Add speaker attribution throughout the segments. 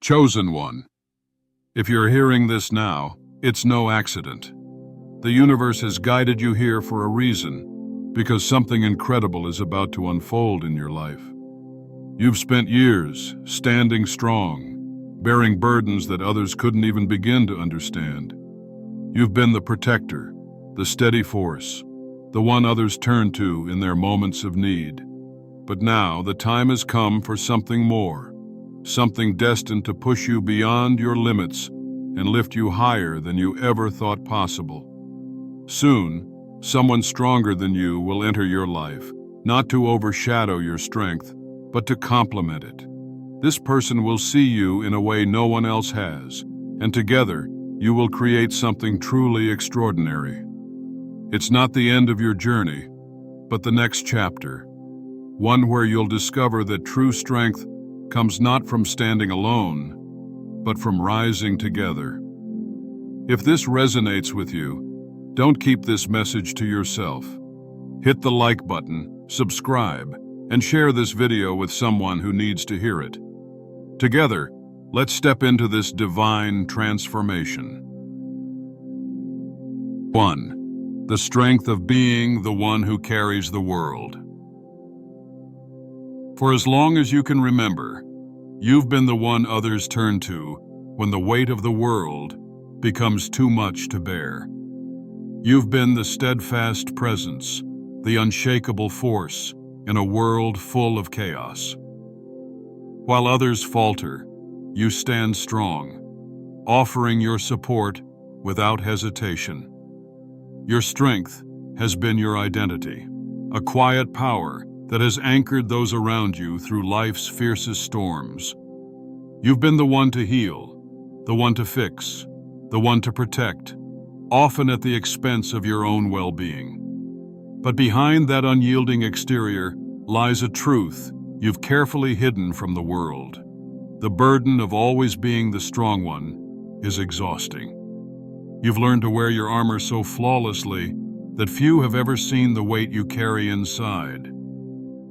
Speaker 1: Chosen one. If you're hearing this now, it's no accident. The universe has guided you here for a reason, because something incredible is about to unfold in your life. You've spent years standing strong, bearing burdens that others couldn't even begin to understand. You've been the protector, the steady force, the one others turn to in their moments of need. But now the time has come for something more. Something destined to push you beyond your limits and lift you higher than you ever thought possible. Soon, someone stronger than you will enter your life, not to overshadow your strength, but to complement it. This person will see you in a way no one else has, and together, you will create something truly extraordinary. It's not the end of your journey, but the next chapter, one where you'll discover that true strength comes not from standing alone, but from rising together. If this resonates with you, don't keep this message to yourself. Hit the like button, subscribe, and share this video with someone who needs to hear it. Together, let's step into this divine transformation. 1. The strength of being the one who carries the world. For as long as you can remember, you've been the one others turn to when the weight of the world becomes too much to bear. You've been the steadfast presence, the unshakable force in a world full of chaos. While others falter, you stand strong, offering your support without hesitation. Your strength has been your identity, a quiet power that has anchored those around you through life's fiercest storms. You've been the one to heal, the one to fix, the one to protect, often at the expense of your own well-being. But behind that unyielding exterior lies a truth you've carefully hidden from the world. The burden of always being the strong one is exhausting. You've learned to wear your armor so flawlessly that few have ever seen the weight you carry inside.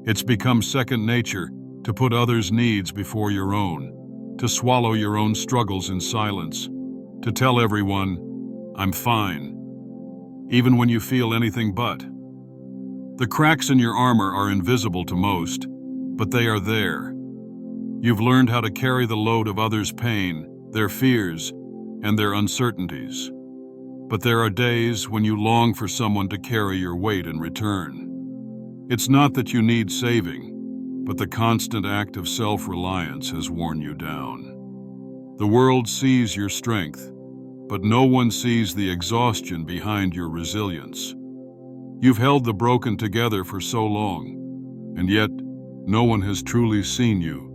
Speaker 1: It's become second nature to put others' needs before your own, to swallow your own struggles in silence, to tell everyone, "I'm fine," even when you feel anything but. The cracks in your armor are invisible to most, but they are there. You've learned how to carry the load of others' pain, their fears, and their uncertainties. But there are days when you long for someone to carry your weight in return. It's not that you need saving, but the constant act of self-reliance has worn you down. The world sees your strength, but no one sees the exhaustion behind your resilience. You've held the broken together for so long, and yet no one has truly seen you,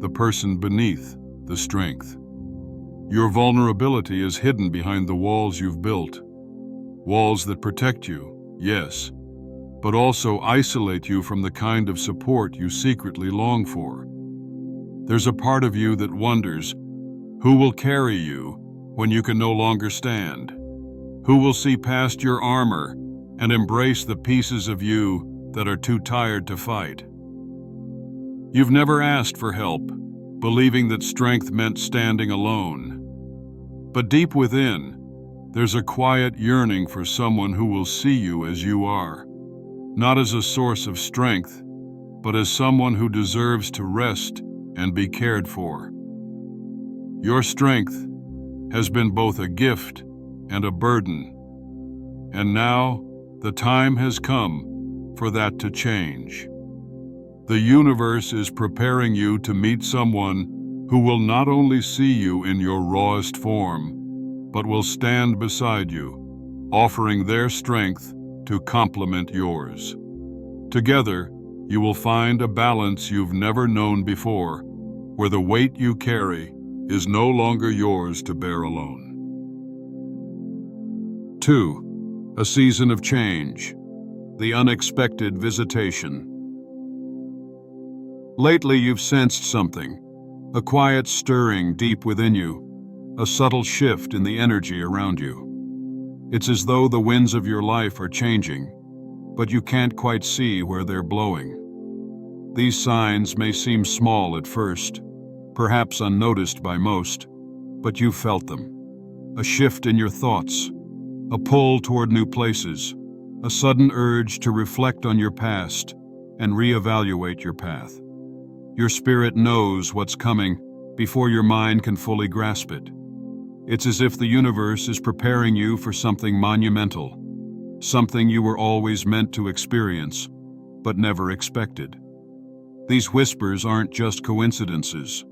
Speaker 1: the person beneath the strength. Your vulnerability is hidden behind the walls you've built, walls that protect you, yes, but also isolate you from the kind of support you secretly long for. There's a part of you that wonders, who will carry you when you can no longer stand? Who will see past your armor and embrace the pieces of you that are too tired to fight? You've never asked for help, believing that strength meant standing alone. But deep within, there's a quiet yearning for someone who will see you as you are, not as a source of strength, but as someone who deserves to rest and be cared for. Your strength has been both a gift and a burden, and now the time has come for that to change. The universe is preparing you to meet someone who will not only see you in your rawest form, but will stand beside you, offering their strength to complement yours. Together, you will find a balance you've never known before, where the weight you carry is no longer yours to bear alone. 2. A season of change, the unexpected visitation. Lately, you've sensed something, a quiet stirring deep within you, a subtle shift in the energy around you. It's as though the winds of your life are changing, but you can't quite see where they're blowing. These signs may seem small at first, perhaps unnoticed by most, but you felt them. A shift in your thoughts, a pull toward new places, a sudden urge to reflect on your past and reevaluate your path. Your spirit knows what's coming before your mind can fully grasp it. It's as if the universe is preparing you for something monumental, something you were always meant to experience, but never expected. These whispers aren't just coincidences.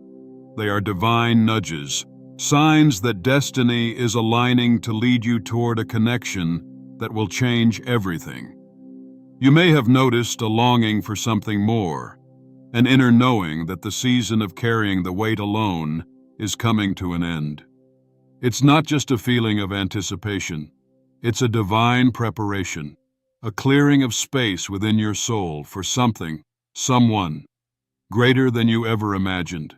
Speaker 1: They are divine nudges, signs that destiny is aligning to lead you toward a connection that will change everything. You may have noticed a longing for something more, an inner knowing that the season of carrying the weight alone is coming to an end. It's not just a feeling of anticipation. It's a divine preparation, a clearing of space within your soul for something, someone, greater than you ever imagined.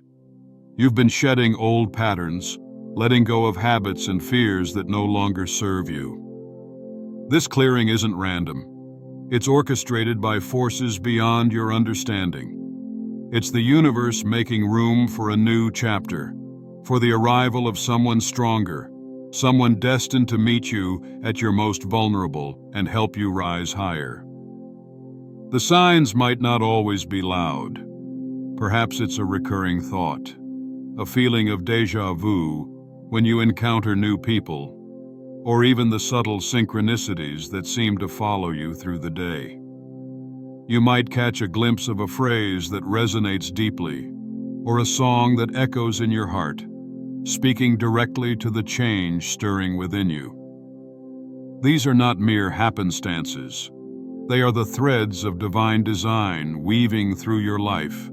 Speaker 1: You've been shedding old patterns, letting go of habits and fears that no longer serve you. This clearing isn't random. It's orchestrated by forces beyond your understanding. It's the universe making room for a new chapter, for the arrival of someone stronger, someone destined to meet you at your most vulnerable and help you rise higher. The signs might not always be loud. Perhaps it's a recurring thought, a feeling of déjà vu when you encounter new people, or even the subtle synchronicities that seem to follow you through the day. You might catch a glimpse of a phrase that resonates deeply, or a song that echoes in your heart, speaking directly to the change stirring within you. These are not mere happenstances. They are the threads of divine design weaving through your life,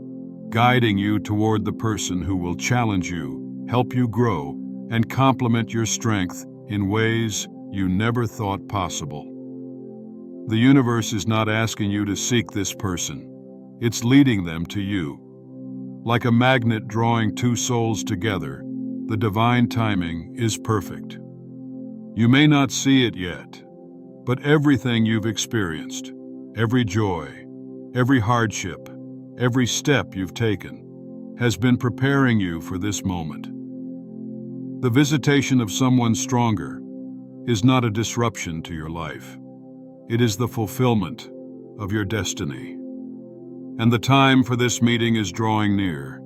Speaker 1: guiding you toward the person who will challenge you, help you grow, and complement your strength in ways you never thought possible. The universe is not asking you to seek this person. It's leading them to you. Like a magnet drawing two souls together, the divine timing is perfect. You may not see it yet, but everything you've experienced, every joy, every hardship, every step you've taken, has been preparing you for this moment. The visitation of someone stronger is not a disruption to your life. It is the fulfillment of your destiny. And the time for this meeting is drawing near.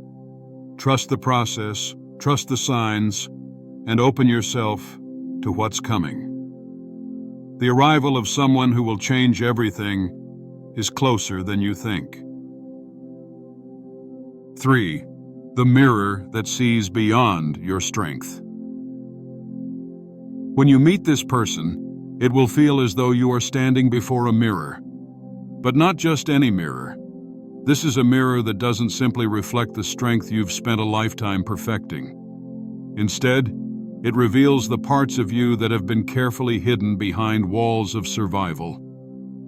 Speaker 1: Trust the process, trust the signs, and open yourself to what's coming. The arrival of someone who will change everything is closer than you think. 3. The mirror that sees beyond your strength. When you meet this person, it will feel as though you are standing before a mirror. But not just any mirror. This is a mirror that doesn't simply reflect the strength you've spent a lifetime perfecting. Instead, it reveals the parts of you that have been carefully hidden behind walls of survival.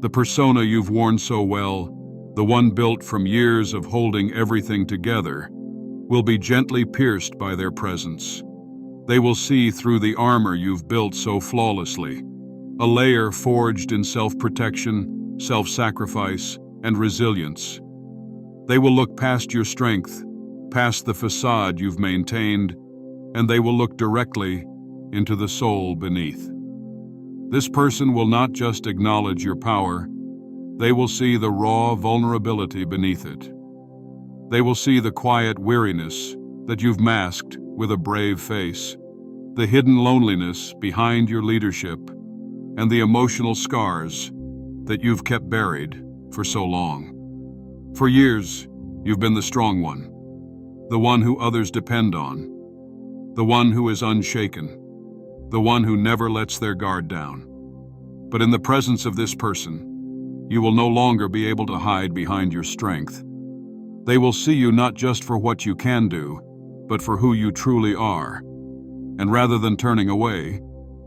Speaker 1: The persona you've worn so well, the one built from years of holding everything together, will be gently pierced by their presence. They will see through the armor you've built so flawlessly, a layer forged in self-protection, self-sacrifice, and resilience. They will look past your strength, past the facade you've maintained, and they will look directly into the soul beneath. This person will not just acknowledge your power, they will see the raw vulnerability beneath it. They will see the quiet weariness that you've masked with a brave face, the hidden loneliness behind your leadership, and the emotional scars that you've kept buried for so long. For years, you've been the strong one, the one who others depend on, the one who is unshaken, the one who never lets their guard down. But in the presence of this person, you will no longer be able to hide behind your strength. They will see you not just for what you can do, but for who you truly are. And rather than turning away,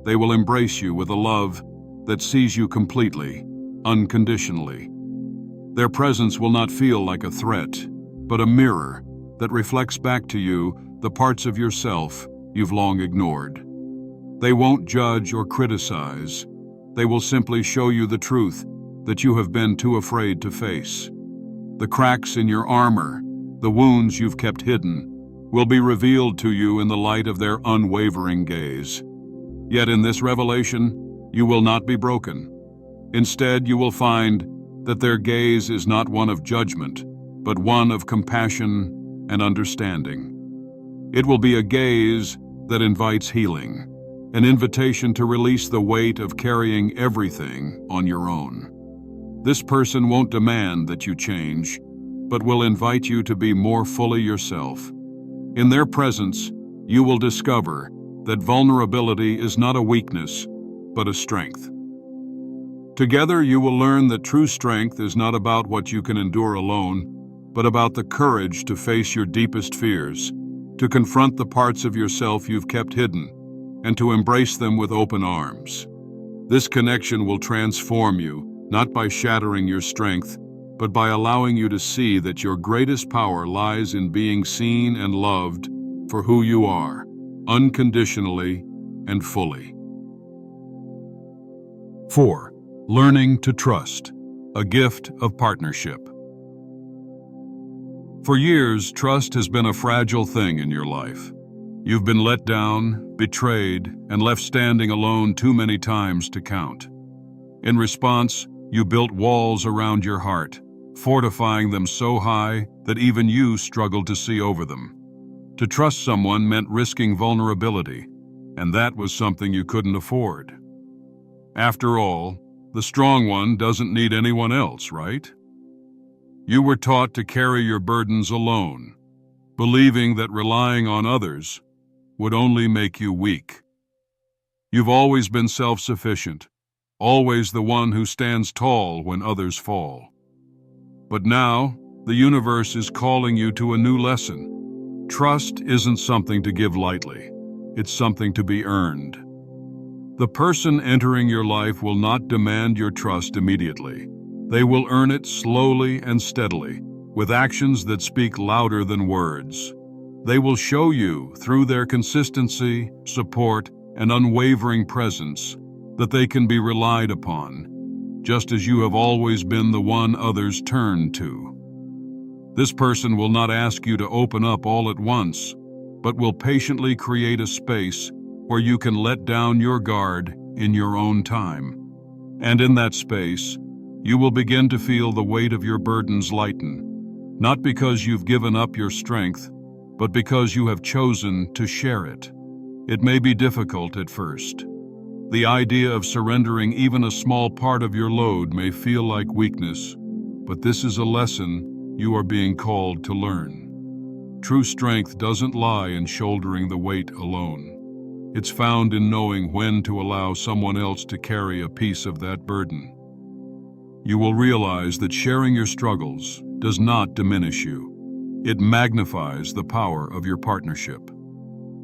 Speaker 1: they will embrace you with a love that sees you completely, unconditionally. Their presence will not feel like a threat, but a mirror that reflects back to you the parts of yourself you've long ignored. They won't judge or criticize. They will simply show you the truth that you have been too afraid to face. The cracks in your armor, the wounds you've kept hidden, will be revealed to you in the light of their unwavering gaze. Yet in this revelation, you will not be broken. Instead, you will find that their gaze is not one of judgment, but one of compassion and understanding. It will be a gaze that invites healing, an invitation to release the weight of carrying everything on your own. This person won't demand that you change, but will invite you to be more fully yourself. In their presence, you will discover that vulnerability is not a weakness, but a strength. Together, you will learn that true strength is not about what you can endure alone, but about the courage to face your deepest fears, to confront the parts of yourself you've kept hidden, and to embrace them with open arms. This connection will transform you, not by shattering your strength, but by allowing you to see that your greatest power lies in being seen and loved for who you are, unconditionally and fully. 4. Learning to trust, a gift of partnership. For years, trust has been a fragile thing in your life. You've been let down, betrayed, and left standing alone too many times to count. In response, you built walls around your heart, fortifying them so high that even you struggled to see over them. To trust someone meant risking vulnerability, and that was something you couldn't afford. After all, the strong one doesn't need anyone else, right? You were taught to carry your burdens alone, believing that relying on others would only make you weak. You've always been self-sufficient, always the one who stands tall when others fall. But now, the universe is calling you to a new lesson. Trust isn't something to give lightly. It's something to be earned. The person entering your life will not demand your trust immediately. They will earn it slowly and steadily, with actions that speak louder than words. They will show you, through their consistency, support, and unwavering presence, that they can be relied upon, just as you have always been the one others turn to. This person will not ask you to open up all at once, but will patiently create a space where you can let down your guard in your own time. And in that space, you will begin to feel the weight of your burdens lighten, not because you've given up your strength, but because you have chosen to share it. It may be difficult at first. The idea of surrendering even a small part of your load may feel like weakness, but this is a lesson you are being called to learn. True strength doesn't lie in shouldering the weight alone. It's found in knowing when to allow someone else to carry a piece of that burden. You will realize that sharing your struggles does not diminish you. It magnifies the power of your partnership.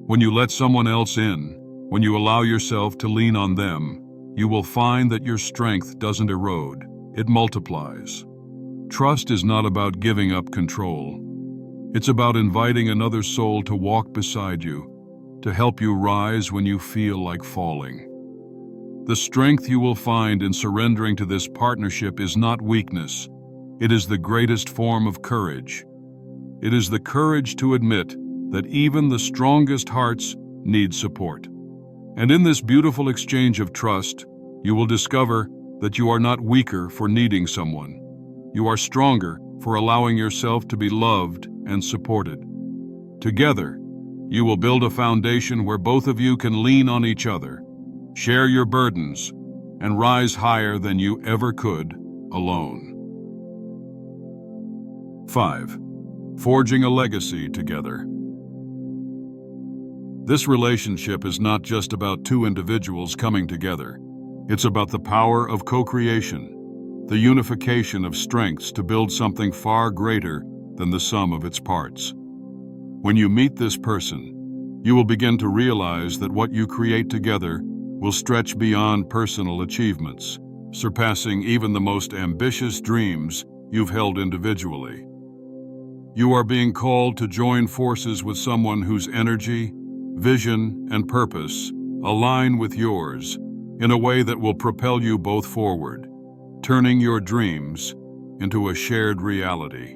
Speaker 1: When you let someone else in, when you allow yourself to lean on them, you will find that your strength doesn't erode, it multiplies. Trust is not about giving up control. It's about inviting another soul to walk beside you, to help you rise when you feel like falling. The strength you will find in surrendering to this partnership is not weakness. It is the greatest form of courage. It is the courage to admit that even the strongest hearts need support. And in this beautiful exchange of trust, you will discover that you are not weaker for needing someone. You are stronger for allowing yourself to be loved and supported. Together, you will build a foundation where both of you can lean on each other, share your burdens, and rise higher than you ever could alone. 5. Forging a legacy together. This relationship is not just about two individuals coming together. It's about the power of co-creation, the unification of strengths to build something far greater than the sum of its parts. When you meet this person, you will begin to realize that what you create together will stretch beyond personal achievements, surpassing even the most ambitious dreams you've held individually. You are being called to join forces with someone whose energy, vision, and purpose align with yours in a way that will propel you both forward, turning your dreams into a shared reality.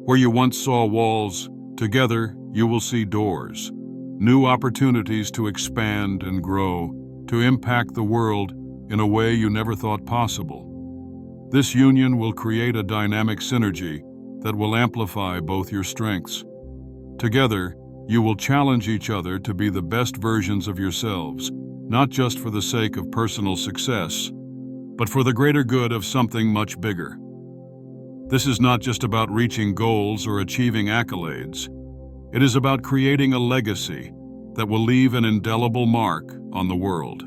Speaker 1: Where you once saw walls, Together, you will see doors, new opportunities to expand and grow, to impact the world in a way you never thought possible. This union will create a dynamic synergy that will amplify both your strengths. Together, you will challenge each other to be the best versions of yourselves, not just for the sake of personal success, but for the greater good of something much bigger. This is not just about reaching goals or achieving accolades. It is about creating a legacy that will leave an indelible mark on the world.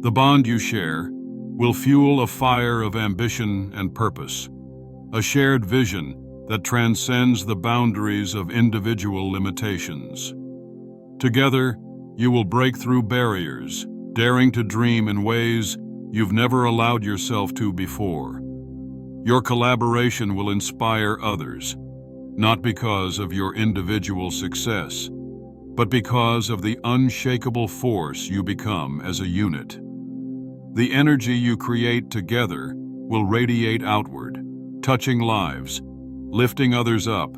Speaker 1: The bond you share will fuel a fire of ambition and purpose, a shared vision that transcends the boundaries of individual limitations. Together, you will break through barriers, daring to dream in ways you've never allowed yourself to before. Your collaboration will inspire others, not because of your individual success, but because of the unshakable force you become as a unit. The energy you create together will radiate outward, touching lives, lifting others up,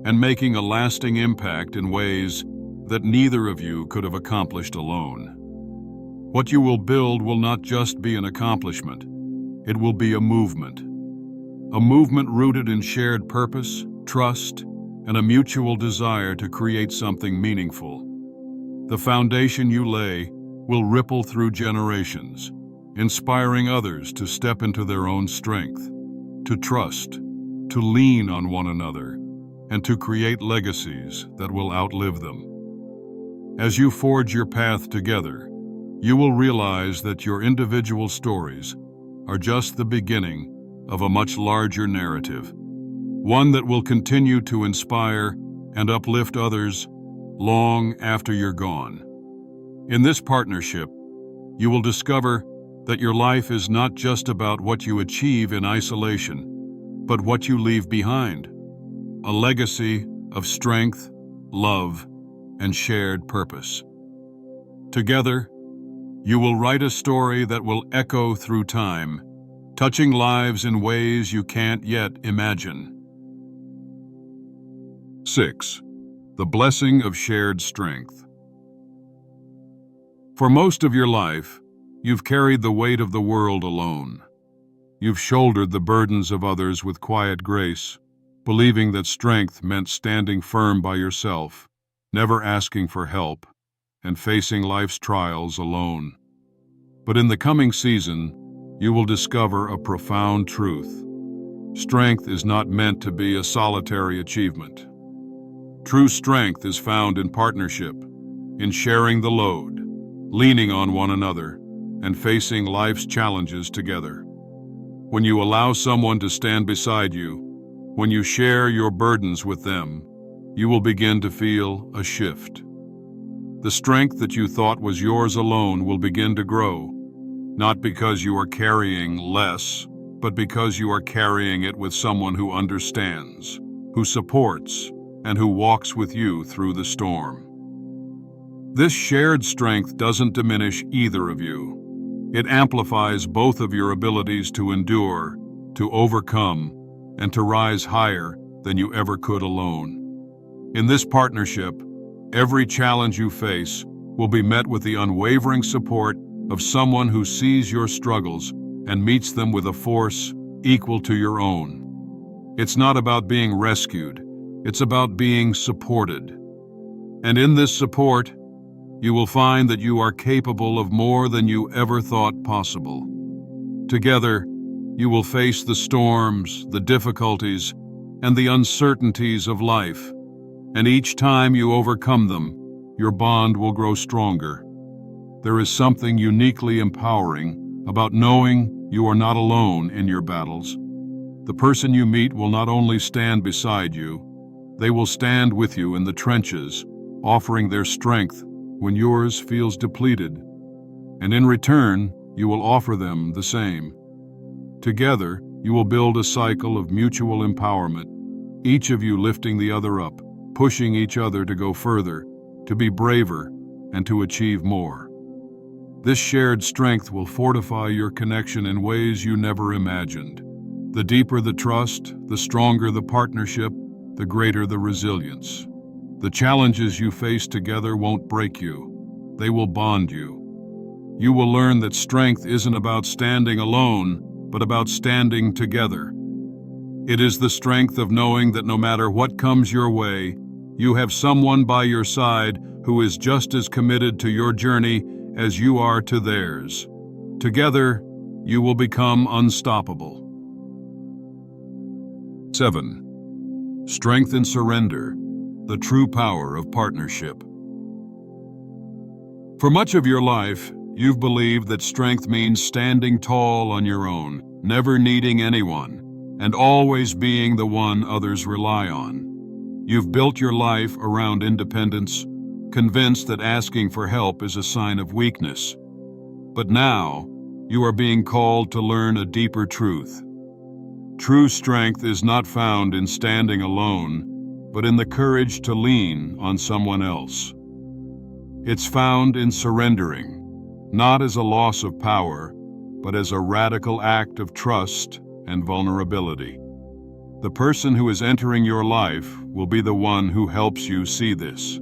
Speaker 1: and making a lasting impact in ways that neither of you could have accomplished alone. What you will build will not just be an accomplishment, it will be a movement rooted in shared purpose, trust, and a mutual desire to create something meaningful. The foundation you lay will ripple through generations, inspiring others to step into their own strength, to trust, to lean on one another, and to create legacies that will outlive them. As you forge your path together, you will realize that your individual stories are just the beginning of a much larger narrative, one that will continue to inspire and uplift others long after you're gone. In this partnership, you will discover that your life is not just about what you achieve in isolation, but what you leave behind, a legacy of strength, love, and shared purpose. Together, you will write a story that will echo through time, touching lives in ways you can't yet imagine. 6. The blessing of shared strength. For most of your life, you've carried the weight of the world alone. You've shouldered the burdens of others with quiet grace, believing that strength meant standing firm by yourself, never asking for help, and facing life's trials alone. But in the coming season, you will discover a profound truth. Strength is not meant to be a solitary achievement. True strength is found in partnership, in sharing the load, leaning on one another, and facing life's challenges together. When you allow someone to stand beside you, when you share your burdens with them, you will begin to feel a shift. The strength that you thought was yours alone will begin to grow, not because you are carrying less, but because you are carrying it with someone who understands, who supports, and who walks with you through the storm. This shared strength doesn't diminish either of you. It amplifies both of your abilities to endure, to overcome, and to rise higher than you ever could alone. In this partnership, every challenge you face will be met with the unwavering support of someone who sees your struggles and meets them with a force equal to your own. It's not about being rescued, it's about being supported. And in this support, you will find that you are capable of more than you ever thought possible. Together, you will face the storms, the difficulties, and the uncertainties of life. And each time you overcome them, your bond will grow stronger. There is something uniquely empowering about knowing you are not alone in your battles. The person you meet will not only stand beside you, they will stand with you in the trenches, offering their strength when yours feels depleted. And in return, you will offer them the same. Together, you will build a cycle of mutual empowerment, each of you lifting the other up, pushing each other to go further, to be braver, and to achieve more. This shared strength will fortify your connection in ways you never imagined. The deeper the trust, the stronger the partnership, the greater the resilience. The challenges you face together won't break you. They will bond you. You will learn that strength isn't about standing alone, but about standing together. It is the strength of knowing that no matter what comes your way, you have someone by your side who is just as committed to your journey as you are to theirs. Together, you will become unstoppable. 7. Strength and surrender, the true power of partnership. For much of your life, you've believed that strength means standing tall on your own, never needing anyone, and always being the one others rely on. You've built your life around independence, convinced that asking for help is a sign of weakness. But now, you are being called to learn a deeper truth. True strength is not found in standing alone, but in the courage to lean on someone else. It's found in surrendering, not as a loss of power, but as a radical act of trust and vulnerability. The person who is entering your life will be the one who helps you see this.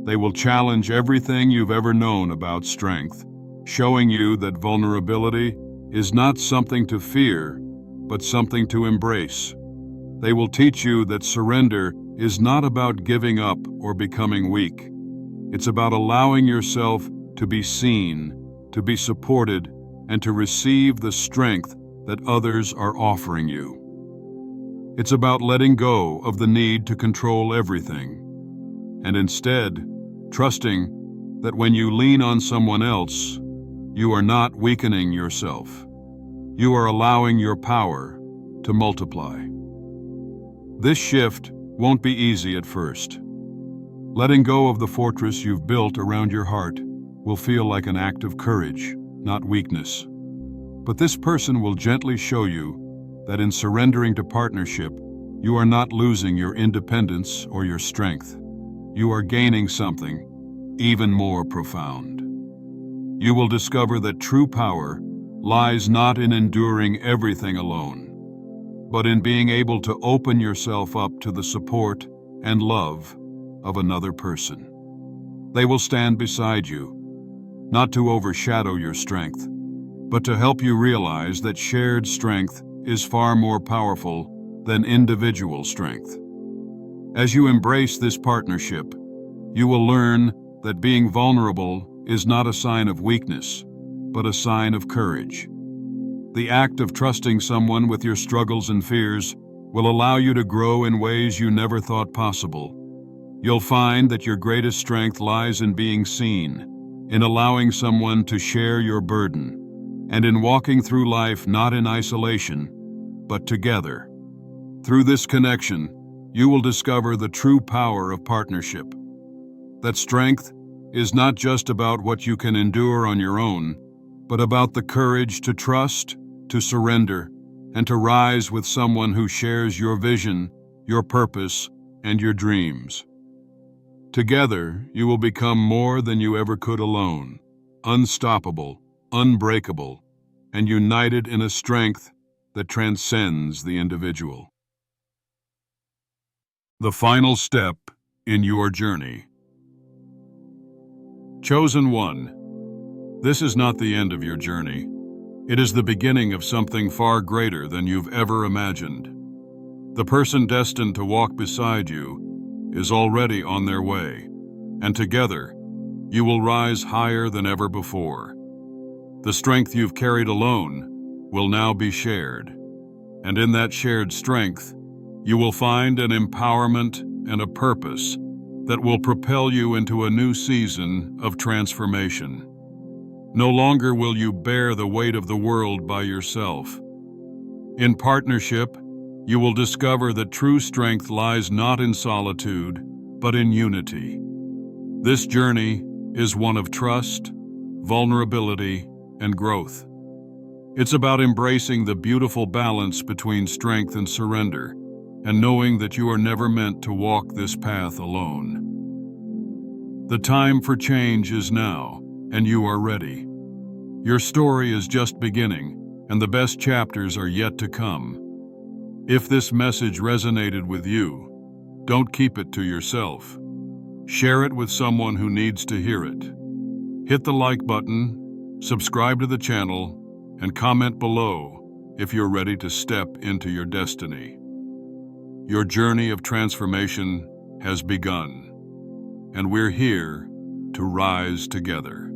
Speaker 1: They will challenge everything you've ever known about strength, showing you that vulnerability is not something to fear, but something to embrace. They will teach you that surrender is not about giving up or becoming weak. It's about allowing yourself to be seen, to be supported, and to receive the strength that others are offering you. It's about letting go of the need to control everything, and instead, trusting that when you lean on someone else, you are not weakening yourself. You are allowing your power to multiply. This shift won't be easy at first. Letting go of the fortress you've built around your heart will feel like an act of courage, not weakness. But this person will gently show you that in surrendering to partnership, you are not losing your independence or your strength. You are gaining something even more profound. You will discover that true power lies not in enduring everything alone, but in being able to open yourself up to the support and love of another person. They will stand beside you, not to overshadow your strength, but to help you realize that shared strength is far more powerful than individual strength. As you embrace this partnership, you will learn that being vulnerable is not a sign of weakness, but a sign of courage. The act of trusting someone with your struggles and fears will allow you to grow in ways you never thought possible. You'll find that your greatest strength lies in being seen, in allowing someone to share your burden, and in walking through life not in isolation, but together. Through this connection, you will discover the true power of partnership. That strength is not just about what you can endure on your own, but about the courage to trust, to surrender, and to rise with someone who shares your vision, your purpose, and your dreams. Together, you will become more than you ever could alone, unstoppable, unbreakable, and united in a strength that transcends the individual. The final step in your journey. Chosen one. This is not the end of your journey. It is the beginning of something far greater than you've ever imagined. The person destined to walk beside you is already on their way, and together, you will rise higher than ever before. The strength you've carried alone will now be shared, and in that shared strength, you will find an empowerment and a purpose that will propel you into a new season of transformation. No longer will you bear the weight of the world by yourself. In partnership, you will discover that true strength lies not in solitude, but in unity. This journey is one of trust, vulnerability, and growth. It's about embracing the beautiful balance between strength and surrender, and knowing that you are never meant to walk this path alone. The time for change is now, and you are ready. Your story is just beginning, and the best chapters are yet to come. If this message resonated with you, don't keep it to yourself. Share it with someone who needs to hear it. Hit the like button, subscribe to the channel, and comment below if you're ready to step into your destiny. Your journey of transformation has begun, and we're here to rise together.